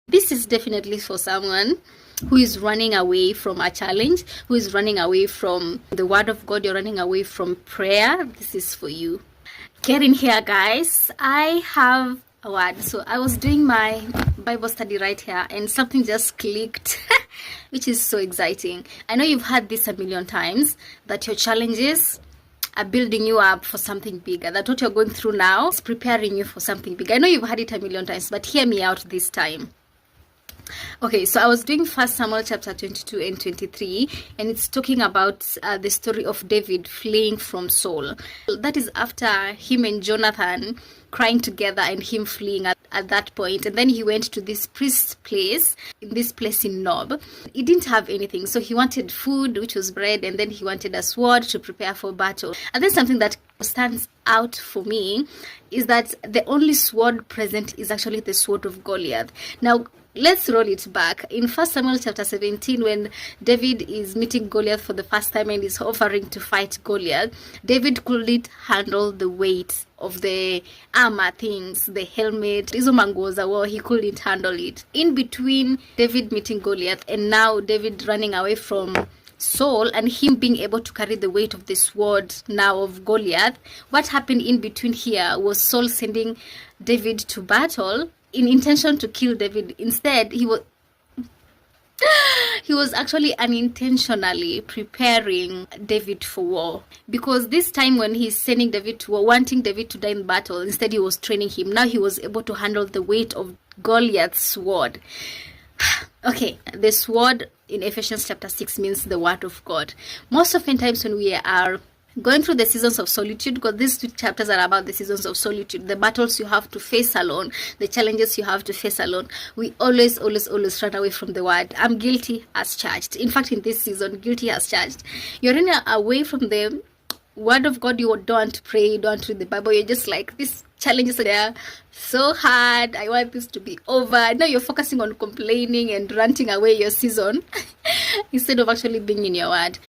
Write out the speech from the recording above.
This is definitely for someone who is running away from a challenge, who is running away from the word of God, you're running away from prayer. This is for you. Get in here, guys. I have a word. So I was doing my Bible study right here and something just clicked, which is so exciting. I know you've heard this a million times, that your challenges are building you up for something bigger, that what you're going through now is preparing you for something bigger. I know you've heard it a million times, but hear me out this time. Okay, so I was doing 1 Samuel chapter 22 and 23, and it's talking about the story of David fleeing from Saul. That is after him and Jonathan crying together and him fleeing at that point. And then he went to this priest's place, in this place in Nob. He didn't have anything, so he wanted food, which was bread, and then he wanted a sword to prepare for battle. And then something that stands out for me is that the only sword present is actually the sword of Goliath. Now, let's roll it back. In 1 Samuel chapter 17, when David is meeting Goliath for the first time and is offering to fight Goliath, David couldn't handle the weight of the armor things, the helmet, he couldn't handle it. In between David meeting Goliath and now David running away from Saul and him being able to carry the weight of the sword now of Goliath, what happened in between here was Saul sending David to battle in intention to kill David. Instead, he was actually unintentionally preparing David for war, because this time when he's sending David to war, wanting David to die in battle, instead he was training him. Now he was able to handle the weight of Goliath's sword. Okay, the sword in Ephesians chapter 6 means the word of God. Most often times when we are going through the seasons of solitude, because these two chapters are about the seasons of solitude, the battles you have to face alone, the challenges you have to face alone, we always run away from the word. I'm guilty as charged. In fact, in this season, guilty as charged. You're running away from the word of God. You don't want to pray, you don't want to read the Bible. You're just like, these challenges are so hard, I want this to be over. Now you're focusing on complaining and ranting away your season instead of actually being in your word.